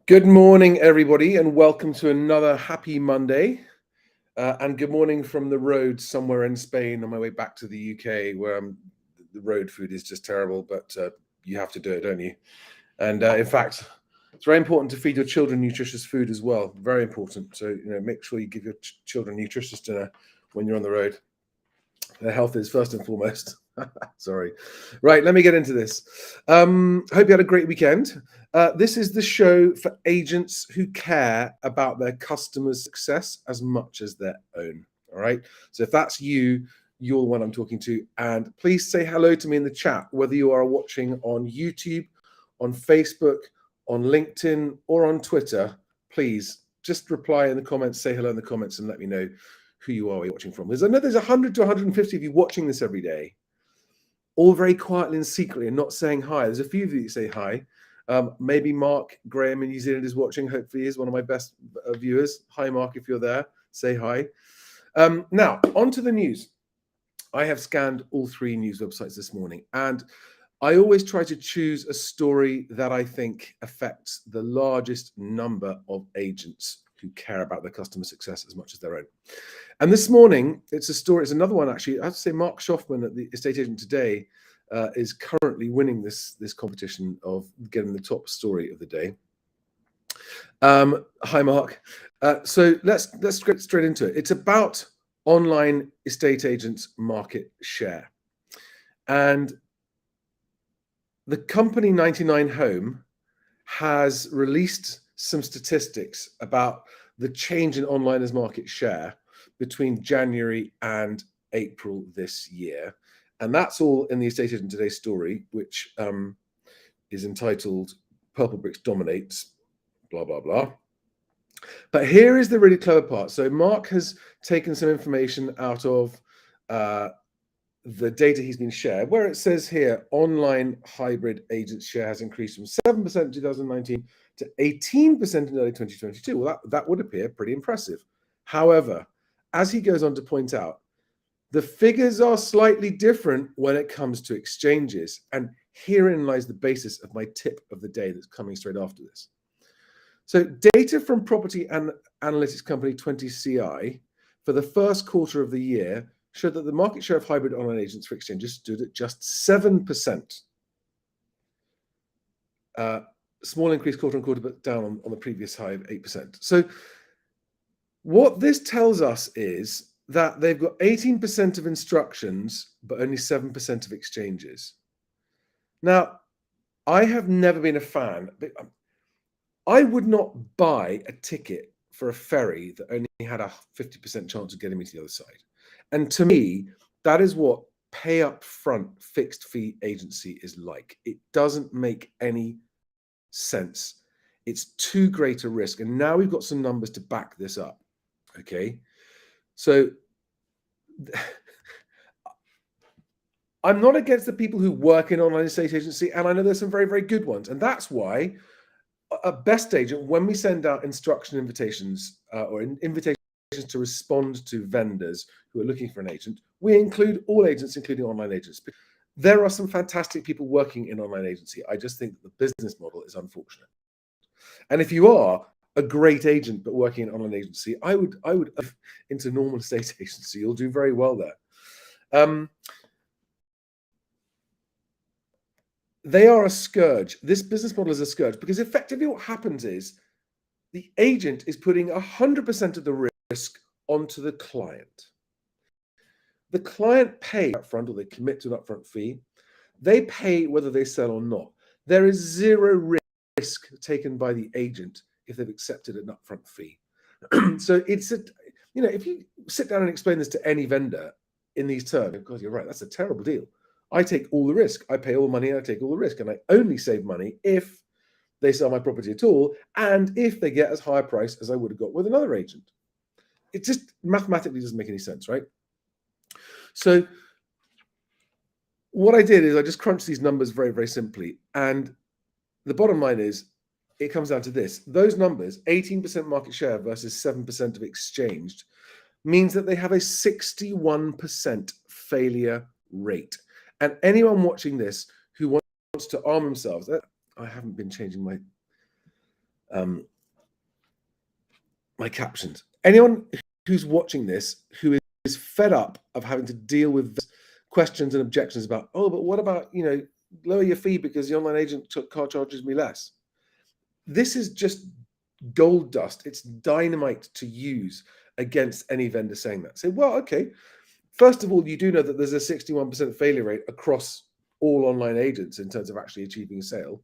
Good morning, everybody, and welcome to another happy Monday. And good morning from the road somewhere in Spain on my way back to the UK, where the road food is just terrible, but you have to do it, don't you? And in fact, it's very important to feed your children nutritious food as well. Very important. So, make sure you give your children nutritious dinner when you're on the road. Their health is first and foremost. Sorry. Right, let me get into this. Hope you had a great weekend. This is the show for agents who care about their customers' success as much as their own. All right. So if that's you, you're the one I'm talking to. And please say hello to me in the chat, whether you are watching on YouTube, on Facebook, on LinkedIn, or on Twitter. Please just reply in the comments, say hello in the comments, and let me know who you are watching from. I know there's 100 to 150 of you watching this every day, all very quietly and secretly and not saying hi. There's a few of you that say hi. Maybe Mark Graham in New Zealand is watching. Hopefully he's one of my best viewers. Hi, Mark, if you're there, say hi. Now, on to the news. I have scanned all three news websites this morning, and I always try to choose a story that I think affects the largest number of agents who care about their customer success as much as their own. And this morning, it's a story. It's another one, actually. I have to say, Mark Schaffman at the Estate Agent Today is currently winning this competition of getting the top story of the day. Hi, Mark. So let's get straight into it. It's about online estate agents' market share. And the company 99 Home has released some statistics about the change in onliners' market share between January and April this year. And that's all in the Estate Agent Today story, which is entitled Purple Bricks Dominates, blah, blah, blah. But here is the really clever part. So Mark has taken some information out of the data he's been shared, where it says here, online hybrid agent share has increased from 7% in 2019 to 18% in early 2022. Well, that would appear pretty impressive. However, as he goes on to point out, the figures are slightly different when it comes to exchanges. And herein lies the basis of my tip of the day that's coming straight after this. So data from property and analytics company 20CI for the first quarter of the year showed that the market share of hybrid online agents for exchanges stood at just 7%. Small increase quarter on quarter, but down on the previous high of 8%. So what this tells us is that they've got 18% of instructions, but only 7% of exchanges. Now, I have never been a fan. I would not buy a ticket for a ferry that only had a 50% chance of getting me to the other side. And to me, that is what pay up front fixed fee agency is like. It doesn't make any sense. It's too great a risk. And now we've got some numbers to back this up. Okay. So I'm not against the people who work in online estate agency, and I know there's some very, very good ones. And that's why a Best Agent, when we send out instruction invitations or invitations to respond to vendors who are looking for an agent, we include all agents, including online agents. There are some fantastic people working in online agency. I just think that the business model is unfortunate. And if you are a great agent but working in online agency, I would into normal estate agency. You'll do very well there. They are a scourge. This business model is a scourge because effectively what happens is the agent is putting 100% of the risk onto the client. The client pays upfront, or they commit to an upfront fee. They pay whether they sell or not. There is zero risk taken by the agent if they've accepted an upfront fee. So it's if you sit down and explain this to any vendor in these terms, God, you're right, that's a terrible deal. I take all the risk. I pay all the money and I take all the risk. And I only save money if they sell my property at all and if they get as high a price as I would have got with another agent. It just mathematically doesn't make any sense, right? So what I did is I just crunched these numbers very, very simply. And the bottom line is it comes down to this. Those numbers, 18% market share versus 7% of exchanged, means that they have a 61% failure rate. And anyone watching this who wants to arm themselves, I haven't been changing my My captions. Anyone who's watching this who is fed up of having to deal with questions and objections about, oh, but what about, lower your fee because the online agent car charges me less. This is just gold dust. It's dynamite to use against any vendor saying that. Say, well, okay. First of all, you do know that there's a 61% failure rate across all online agents in terms of actually achieving a sale.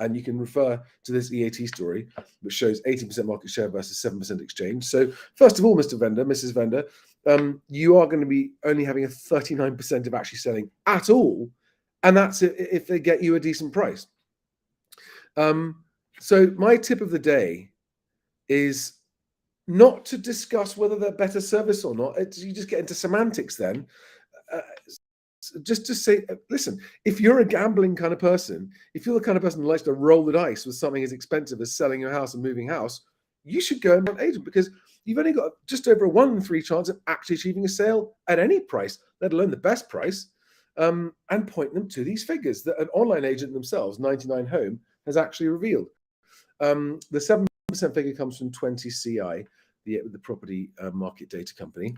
And you can refer to this EAT story, which shows 18% market share versus 7% exchange. So first of all, Mr. Vendor, Mrs. Vendor, you are going to be only having a 39% of actually selling at all. And that's if they get you a decent price. So my tip of the day is not to discuss whether they're better service or not. You just get into semantics then. Just to say, listen, if you're a gambling kind of person, if you're the kind of person who likes to roll the dice with something as expensive as selling your house and moving house, you should go and run an agent because you've only got just over a 1 in 3 chance of actually achieving a sale at any price, let alone the best price, and point them to these figures that an online agent themselves, 99 Home, has actually revealed. The 7% figure comes from 20CI, the property market data company,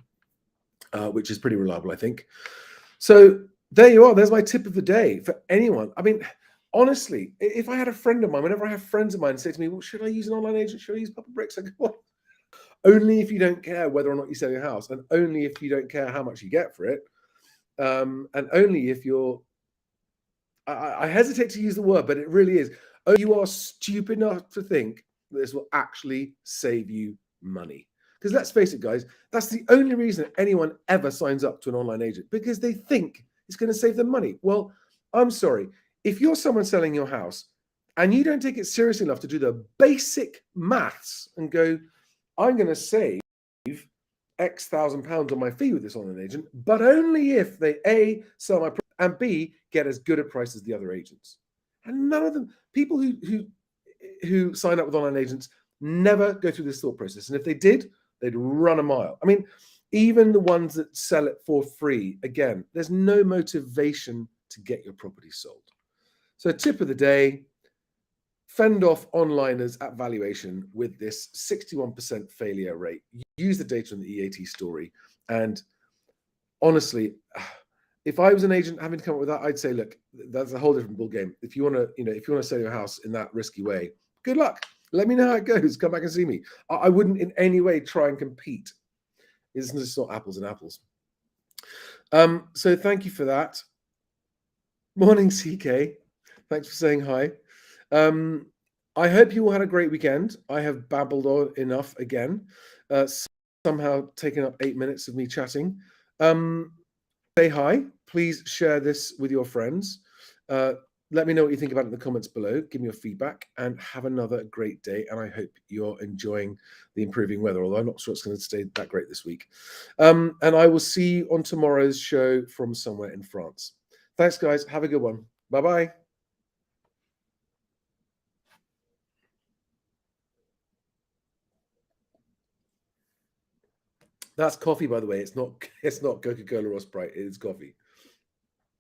which is pretty reliable, I think. So there you are. There's my tip of the day for anyone. I mean, honestly, if I had a friend of mine, whenever I have friends of mine say to me, well, should I use an online agent? Should I use Papa Bricks? I go, well, only if you don't care whether or not you sell your house, and only if you don't care how much you get for it, and only if you're, I hesitate to use the word, but it really is, you are stupid enough to think that this will actually save you money. Because let's face it, guys, that's the only reason anyone ever signs up to an online agent, because they think it's going to save them money. Well, I'm sorry. If you're someone selling your house and you don't take it seriously enough to do the basic maths and go, I'm going to save X £1,000 on my fee with this online agent, but only if they A, sell my product, and B, get as good a price as the other agents. And none of them, people who sign up with online agents never go through this thought process. And if they did, they'd run a mile. I mean, even the ones that sell it for free, again, there's no motivation to get your property sold. So tip of the day, fend off onliners at valuation with this 61% failure rate. Use the data on the EAT story. And honestly, if I was an agent having to come up with that, I'd say, look, that's a whole different ballgame. If you want to sell your house in that risky way, good luck. Let me know how it goes. Come back and see me. I wouldn't in any way try and compete. It's just not apples and apples. So thank you for that. Morning, CK. Thanks for saying hi. I hope you all had a great weekend. I have babbled on enough again. Somehow taken up 8 minutes of me chatting. Say hi. Please share this with your friends. Let me know what you think about it in the comments below. Give me your feedback and have another great day. And I hope you're enjoying the improving weather, although I'm not sure it's going to stay that great this week. And I will see you on tomorrow's show from somewhere in France. Thanks, guys. Have a good one. Bye-bye. That's coffee, by the way. It's not Coca-Cola or Sprite. It is coffee.